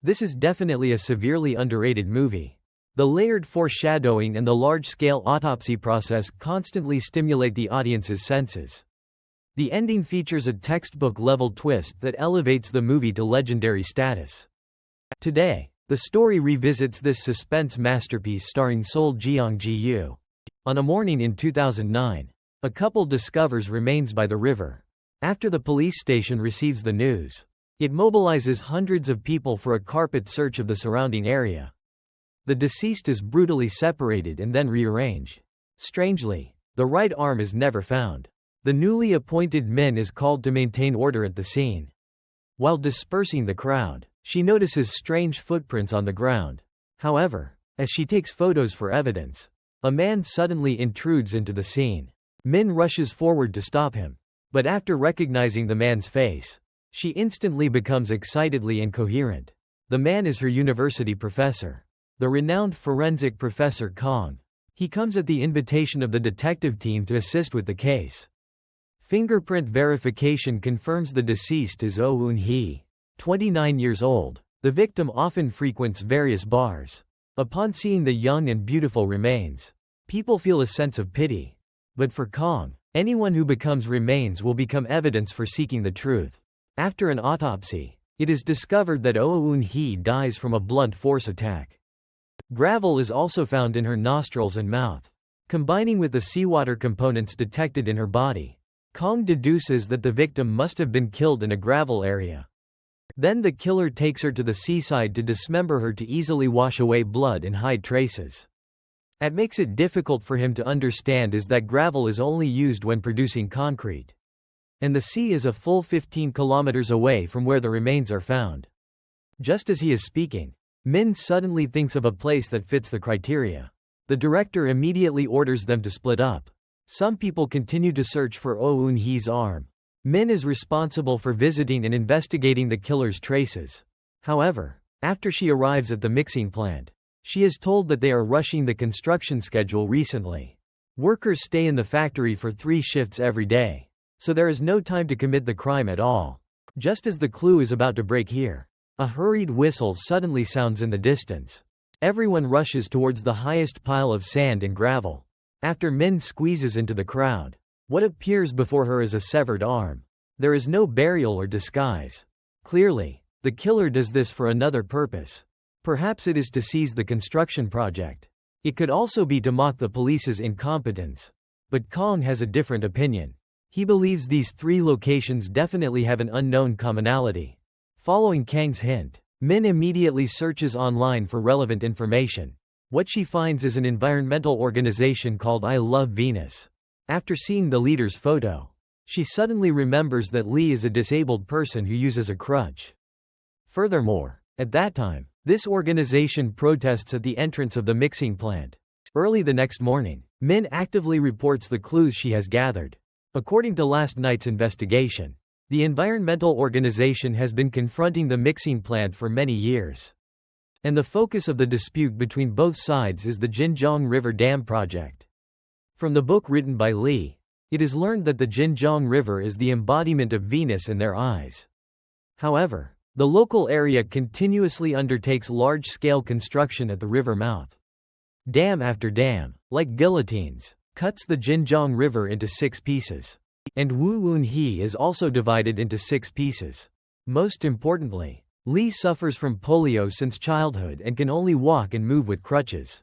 This is definitely a severely underrated movie. The layered foreshadowing and the large-scale autopsy process constantly stimulate the audience's senses. The ending features a textbook-level twist that elevates the movie to legendary status. Today, the story revisits this suspense masterpiece starring Sol Jeong-ji. On a morning in 2009, a couple discovers remains by the river. After the police station receives the news, it mobilizes hundreds of people for a carpet search of the surrounding area. The deceased is brutally separated and then rearranged. Strangely, the right arm is never found. The newly appointed Min is called to maintain order at the scene. While dispersing the crowd, she notices strange footprints on the ground. However, as she takes photos for evidence, a man suddenly intrudes into the scene. Min rushes forward to stop him, but after recognizing the man's face, she instantly becomes excitedly incoherent. The man is her university professor, the renowned forensic Professor Kong. He comes at the invitation of the detective team to assist with the case. Fingerprint verification confirms the deceased is Oh Eun-hee, 29 years old. The victim often frequents various bars. Upon seeing the young and beautiful remains, people feel a sense of pity. But for Kong, anyone who becomes remains will become evidence for seeking the truth. After an autopsy, it is discovered that Oh Eun-hee dies from a blunt force attack. Gravel is also found in her nostrils and mouth. Combining with the seawater components detected in her body, Kong deduces that the victim must have been killed in a gravel area. Then the killer takes her to the seaside to dismember her to easily wash away blood and hide traces. What makes it difficult for him to understand is that gravel is only used when producing concrete, and the sea is a full 15 kilometers away from where the remains are found. Just as he is speaking, Min suddenly thinks of a place that fits the criteria. The director immediately orders them to split up. Some people continue to search for Oh Eun-hee's arm. Min is responsible for visiting and investigating the killer's traces. However, after she arrives at the mixing plant, she is told that they are rushing the construction schedule recently. Workers stay in the factory for 3 shifts every day, so there is no time to commit the crime at all. Just as the clue is about to break here, a hurried whistle suddenly sounds in the distance. Everyone rushes towards the highest pile of sand and gravel. After Min squeezes into the crowd, what appears before her is a severed arm. There is no burial or disguise. Clearly, the killer does this for another purpose. Perhaps it is to seize the construction project. It could also be to mock the police's incompetence. But Kong has a different opinion. He believes these 3 locations definitely have an unknown commonality. Following Kang's hint, Min immediately searches online for relevant information. What she finds is an environmental organization called I Love Venus. After seeing the leader's photo, she suddenly remembers that Lee is a disabled person who uses a crutch. Furthermore, at that time, this organization protests at the entrance of the mixing plant. Early the next morning, Min actively reports the clues she has gathered. According to last night's investigation, the environmental organization has been confronting the mixing plant for many years. And the focus of the dispute between both sides is the Jinjiang River Dam project. From the book written by Lee, it is learned that the Jinjiang River is the embodiment of Venus in their eyes. However, the local area continuously undertakes large-scale construction at the river mouth. Dam after dam, like guillotines, cuts the Jinjiang River into 6 pieces. And Wu Eun-hee is also divided into 6 pieces. Most importantly, Lee suffers from polio since childhood and can only walk and move with crutches.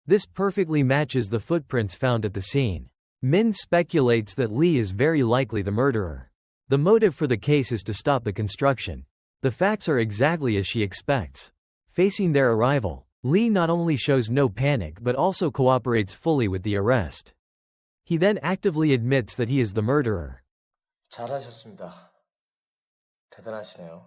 This perfectly matches the footprints found at the scene. Min speculates that Lee is very likely the murderer. The motive for the case is to stop the construction. The facts are exactly as she expects. Facing their arrival, Lee not only shows no panic but also cooperates fully with the arrest. He then actively admits that he is the murderer. 잘하셨습니다. 대단하시네요.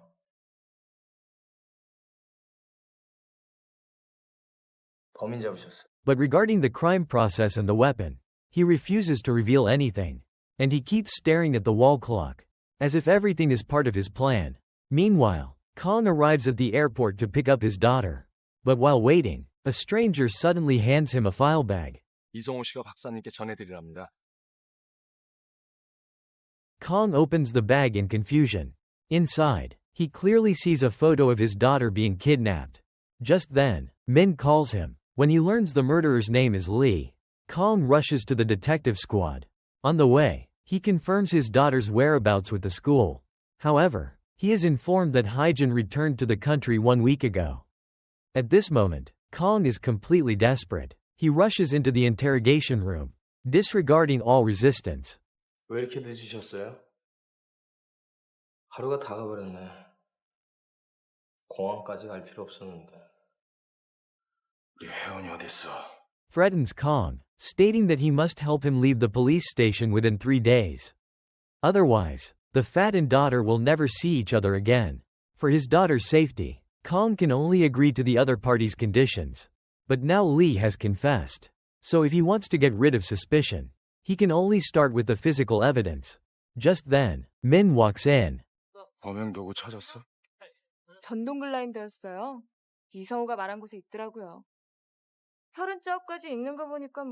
범인 잡으셨어요. But regarding the crime process and the weapon, he refuses to reveal anything. And he keeps staring at the wall clock, as if everything is part of his plan. Meanwhile, Kong arrives at the airport to pick up his daughter. But while waiting, a stranger suddenly hands him a file bag. 이성호 씨가 박사님께 전해드리랍니다. Kong opens the bag in confusion. Inside, He clearly sees a photo of his daughter being kidnapped. Just then, Min calls him. When he learns the murderer's name is Lee, Kong rushes to the detective squad. On the way, he confirms his daughter's whereabouts with the school. However, he is informed that Hyejin returned to the country 1 week ago. At this moment, Kong is completely desperate. He rushes into the interrogation room, disregarding all resistance. 왜 이렇게 늦으셨어요? 하루가 다 가버렸네. 공항까지 갈 필요 없었는데. 우리 회원이 어딨어? Threatens Kong, stating that he must help him leave the police station within 3 days. Otherwise, the fat and daughter will never see each other again. For his daughter's safety, Kong can only agree to the other party's conditions. But now Lee has confessed. So if he wants to get rid of suspicion, he can only start with the physical evidence. Just then, Min walks in. 범행 도구 찾았어? 전동 글라인더였어요. 이성우가 말한 곳에 있더라고요. 혈흔 자국까지 있는 거 보니까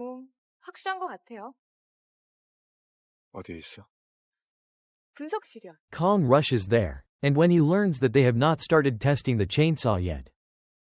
확실한 것 같아요. 어디에 있어? 분석실이요. Kong rushes there, and when he learns that they have not started testing the chainsaw yet,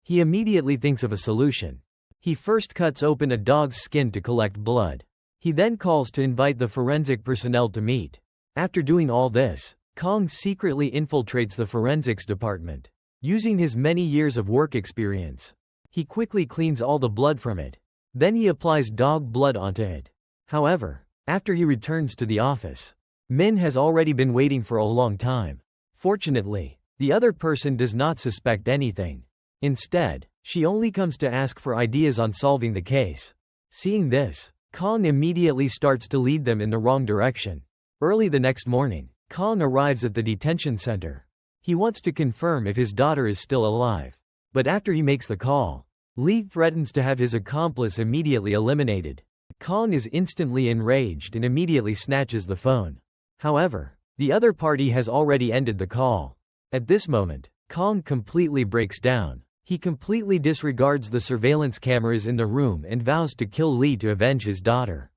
he immediately thinks of a solution. He first cuts open a dog's skin to collect blood. He then calls to invite the forensic personnel to meet. After doing all this, Kong secretly infiltrates the forensics department. Using his many years of work experience, he quickly cleans all the blood from it. Then he applies dog blood onto it. However, after he returns to the office, Min has already been waiting for a long time. Fortunately, the other person does not suspect anything. Instead, she only comes to ask for ideas on solving the case. Seeing this, Kong immediately starts to lead them in the wrong direction. Early the next morning, Kong arrives at the detention center. He wants to confirm if his daughter is still alive. But after he makes the call, Lee threatens to have his accomplice immediately eliminated. Kong is instantly enraged and immediately snatches the phone. However, the other party has already ended the call. At this moment, Kong completely breaks down. He completely disregards the surveillance cameras in the room and vows to kill Lee to avenge his daughter.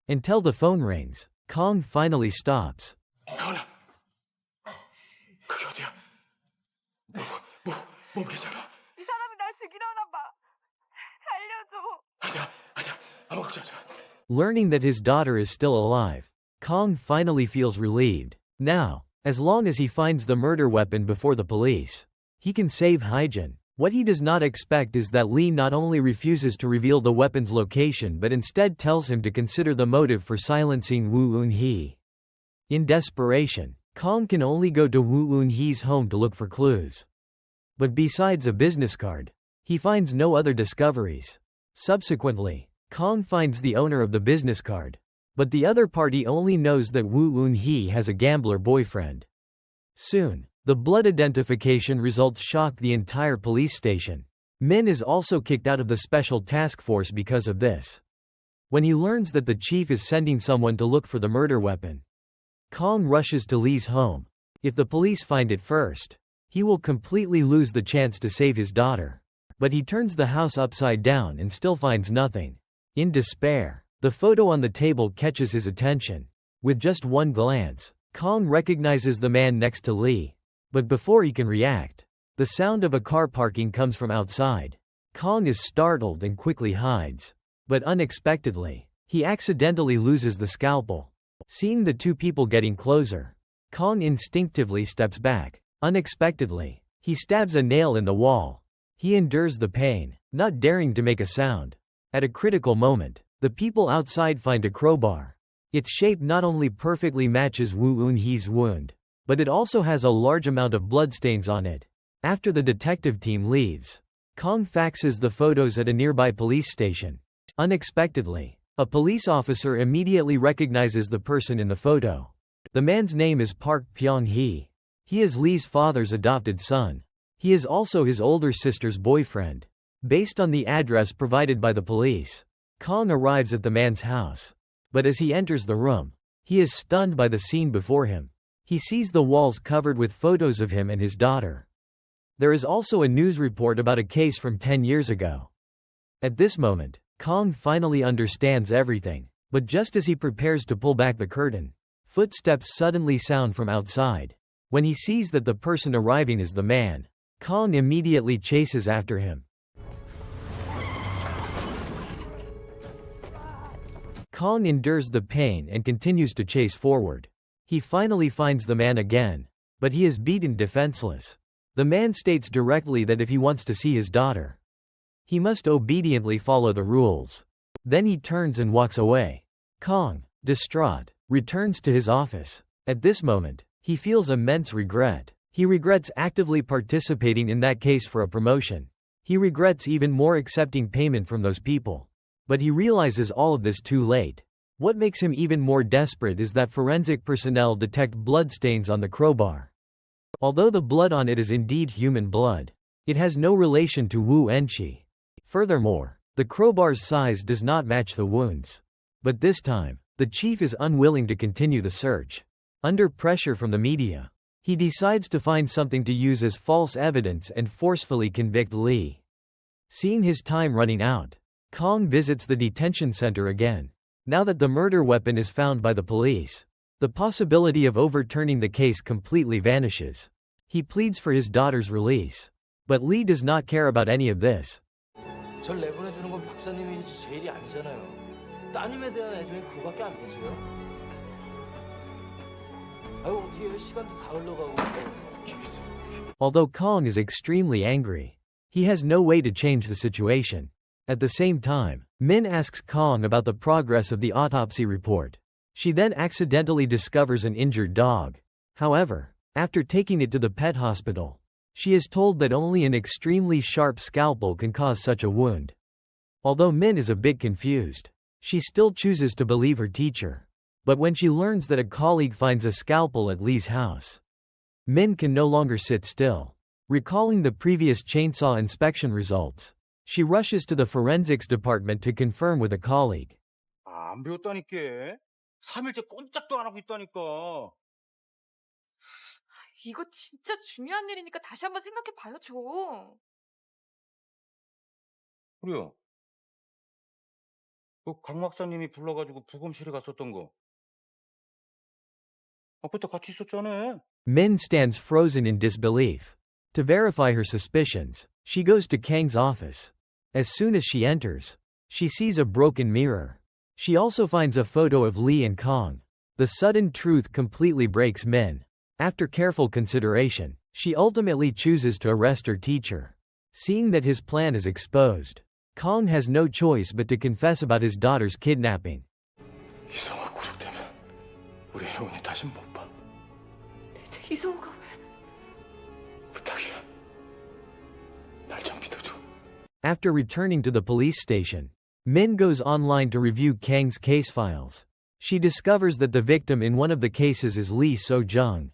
Until the phone rings, Kong finally stops. 혜원아, 그게 어디야? 뭐 괜찮아? 이 사람이 날 죽이려나 봐. 살려줘. 아니야, 아무것도 하지 마. Learning that his daughter is still alive, Kong finally feels relieved. Now, as long as he finds the murder weapon before the police, he can save Hyejin. What he does not expect is that Lee not only refuses to reveal the weapon's location but instead tells him to consider the motive for silencing Woo Eun-hee. In desperation, Kong can only go to Woo Eun-hee's home to look for clues. But besides a business card, he finds no other discoveries. Subsequently, Kong finds the owner of the business card. But the other party only knows that Woo Eun-hee has a gambler boyfriend. Soon, the blood identification results shock the entire police station. Min is also kicked out of the special task force because of this. When he learns that the chief is sending someone to look for the murder weapon, Kong rushes to Lee's home. If the police find it first, he will completely lose the chance to save his daughter. But he turns the house upside down and still finds nothing. In despair, the photo on the table catches his attention. With just one glance, Kong recognizes the man next to Lee. But before he can react, the sound of a car parking comes from outside. Kong is startled and quickly hides. But unexpectedly, he accidentally loses the scalpel. Seeing the two people getting closer, Kong instinctively steps back. Unexpectedly, he stabs a nail in the wall. He endures the pain, not daring to make a sound. At a critical moment, the people outside find a crowbar. Its shape not only perfectly matches Woo Eun-hee's wound, but it also has a large amount of bloodstains on it. After the detective team leaves, Kong faxes the photos at a nearby police station. Unexpectedly, a police officer immediately recognizes the person in the photo. The man's name is Park Pyong-hee. He is Lee's father's adopted son. He is also his older sister's boyfriend. Based on the address provided by the police, Kong arrives at the man's house. But as he enters the room, he is stunned by the scene before him. He sees the walls covered with photos of him and his daughter. There is also a news report about a case from 10 years ago. At this moment, Kong finally understands everything. But just as he prepares to pull back the curtain, footsteps suddenly sound from outside. When he sees that the person arriving is the man, Kong immediately chases after him. Kong endures the pain and continues to chase forward. He finally finds the man again, but he is beaten defenseless. The man states directly that if he wants to see his daughter, he must obediently follow the rules. Then he turns and walks away. Kong, distraught, returns to his office. At this moment, he feels immense regret. He regrets actively participating in that case for a promotion. He regrets even more accepting payment from those people. But he realizes all of this too late. What makes him even more desperate is that forensic personnel detect bloodstains on the crowbar. Although the blood on it is indeed human blood, it has no relation to Wu Enqi. Furthermore, the crowbar's size does not match the wounds. But this time, the chief is unwilling to continue the search. Under pressure from the media, he decides to find something to use as false evidence and forcefully convict Li. Seeing his time running out, Kong visits the detention center again. Now that the murder weapon is found by the police, the possibility of overturning the case completely vanishes. He pleads for his daughter's release. But Li does not care about any of this. 절 내보내주는 건 박사님이지 제 일이 아니잖아요. 따님에 대한 애정이 그거밖에 안 되세요? 아유 어떻게 시간도 다 흘러가고. Although Kong is extremely angry, he has no way to change the situation. At the same time, Min asks Kong about the progress of the autopsy report. She then accidentally discovers an injured dog. However, after taking it to the pet hospital, she is told that only an extremely sharp scalpel can cause such a wound. Although Min is a bit confused, she still chooses to believe her teacher. But when she learns that a colleague finds a scalpel at Li's house, Min can no longer sit still. Recalling the previous chainsaw inspection results, she rushes to the forensics department to confirm with a colleague. 안 배웠다니까. 3일째 꼼짝도 안 하고 있다니까. 이거 진짜 중요한 일이니까 다시 한번 생각해봐요, 좀. 그래요. 강 박사님이 불러가지고 부검실에 갔었던 거. 그때 같이 있었잖아. Min stands frozen in disbelief. To verify her suspicions, she goes to Kang's office. As soon as she enters, she sees a broken mirror. She also finds a photo of Li and Kong. The sudden truth completely breaks Min. After careful consideration, she ultimately chooses to arrest her teacher. Seeing that his plan is exposed, Kong has no choice but to confess about his daughter's kidnapping. 이성아 구속되면 우리 혜원이 다시 못 봐. 대체 이성우가 왜? 부탁이야. 날 좀 믿어줘. After returning to the police station, Min goes online to review Kang's case files. She discovers that the victim in one of the cases is Lee So-jung.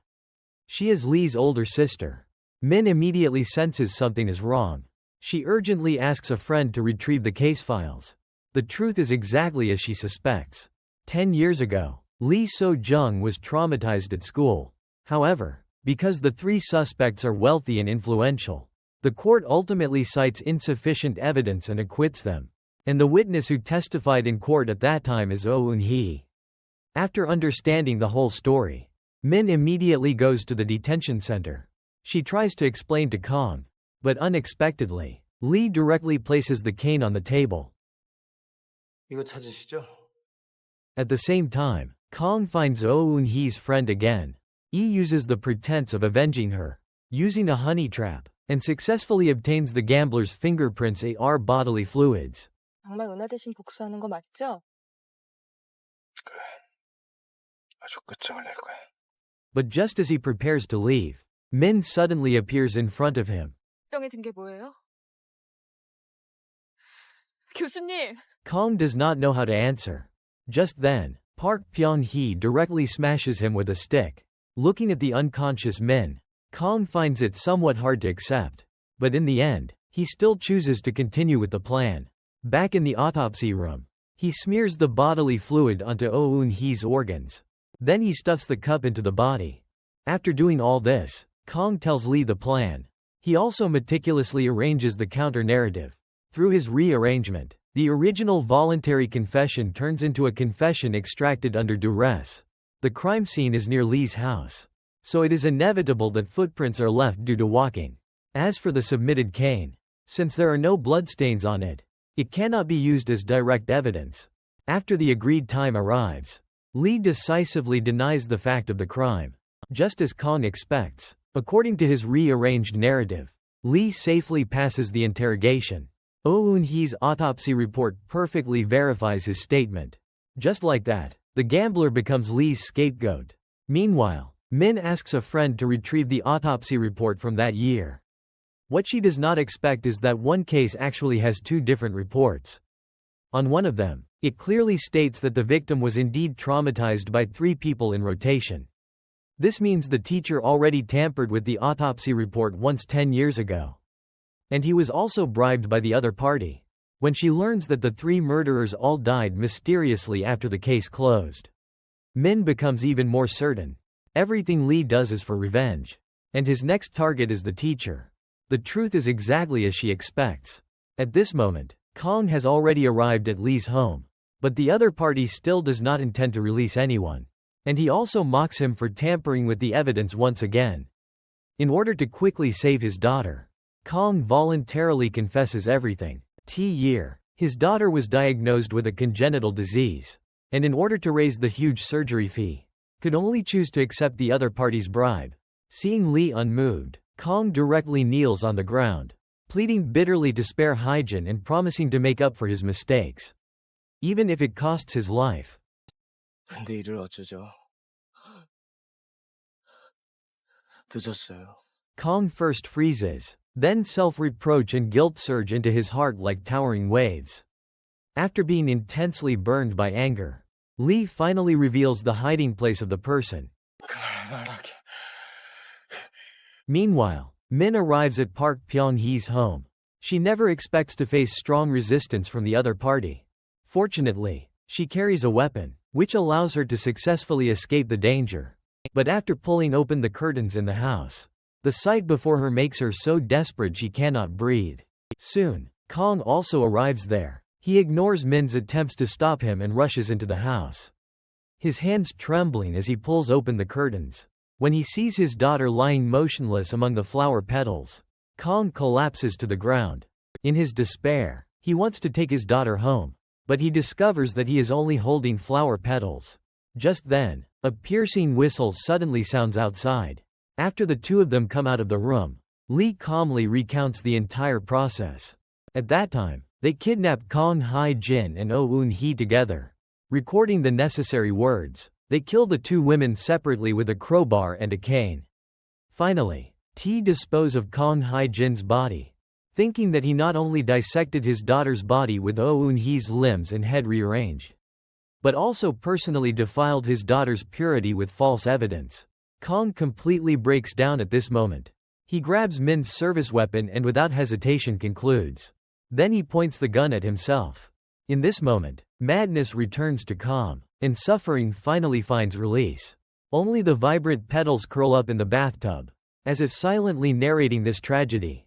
She is Lee's older sister. Min immediately senses something is wrong. She urgently asks a friend to retrieve the case files. The truth is exactly as she suspects. 10 years ago, Lee So-jung was traumatized at school. However, because the three suspects are wealthy and influential, the court ultimately cites insufficient evidence and acquits them. And the witness who testified in court at that time is Oh Eun-hee. After understanding the whole story, Min immediately goes to the detention center. She tries to explain to Kong, but unexpectedly, Lee directly places the cane on the table. 이거 찾으시죠? At the same time, Kong finds Oh Eun-hee's friend again. He uses the pretense of avenging her, using a honey trap, and successfully obtains the gambler's fingerprints and bodily fluids. 정말 은하 대신 복수하는 거 맞죠? 그래. 아주 끝장을 낼 거야. But just as he prepares to leave, Min suddenly appears in front of him. 병에 든 게 뭐예요? 교수님! Kong does not know how to answer. Just then, Park Pyong-hee directly smashes him with a stick. Looking at the unconscious Min, Kong finds it somewhat hard to accept. But in the end, he still chooses to continue with the plan. Back in the autopsy room, he smears the bodily fluid onto Oh Eun-hee's organs. Then he stuffs the cup into the body. After doing all this, Kong tells Lee the plan. He also meticulously arranges the counter-narrative. Through his rearrangement, the original voluntary confession turns into a confession extracted under duress. The crime scene is near Lee's house. so it is inevitable that footprints are left due to walking. As for the submitted cane, since there are no bloodstains on it, it cannot be used as direct evidence. After the agreed time arrives, Lee decisively denies the fact of the crime. Just as Kong expects, according to his rearranged narrative, Lee safely passes the interrogation. Oh Eun-hee's autopsy report perfectly verifies his statement. Just like that, the gambler becomes Lee's scapegoat. Meanwhile, Min asks a friend to retrieve the autopsy report from that year. What she does not expect is that one case actually has two different reports. On one of them, it clearly states that the victim was indeed traumatized by 3 people in rotation. This means the teacher already tampered with the autopsy report once 10 years ago. And he was also bribed by the other party. When she learns that the 3 murderers all died mysteriously after the case closed, Min becomes even more certain. Everything Lee does is for revenge. And his next target is the teacher. The truth is exactly as she expects. At this moment, Kong has already arrived at Lee's home. But the other party still does not intend to release anyone. And he also mocks him for tampering with the evidence once again. In order to quickly save his daughter, Kong voluntarily confesses everything. Year. His daughter was diagnosed with a congenital disease, and in order to raise the huge surgery fee, could only choose to accept the other party's bribe. Seeing Lee unmoved, Kong directly kneels on the ground, pleading bitterly to spare Hyejin and promising to make up for his mistakes, even if it costs his life. 근데 이를 어쩌죠? 늦었어요. Kong first freezes, then self-reproach and guilt surge into his heart like towering waves. After being intensely burned by anger, Lee finally reveals the hiding place of the person. Meanwhile, Min arrives at Park Pyong-hee's home. She never expects to face strong resistance from the other party. Fortunately, she carries a weapon, which allows her to successfully escape the danger. But after pulling open the curtains in the house, the sight before her makes her so desperate she cannot breathe. Soon, Kong also arrives there. He ignores Min's attempts to stop him and rushes into the house, his hands trembling as he pulls open the curtains. When he sees his daughter lying motionless among the flower petals, Kong collapses to the ground. In his despair, he wants to take his daughter home, but he discovers that he is only holding flower petals. Just then, a piercing whistle suddenly sounds outside. After the two of them come out of the room, Lee calmly recounts the entire process. At that time, they kidnapped Kong Hyejin and Oh Eun-hee together. Recording the necessary words, they kill the 2 women separately with a crowbar and a cane. Finally, dispose of Kong Hyejin's body, thinking that he not only dissected his daughter's body with Oh Eun-hee's limbs and head rearranged, but also personally defiled his daughter's purity with false evidence. Kong completely breaks down at this moment. He grabs Min's service weapon and without hesitation concludes. Then he points the gun at himself. In this moment, madness returns to calm, and suffering finally finds release. Only the vibrant petals curl up in the bathtub, as if silently narrating this tragedy.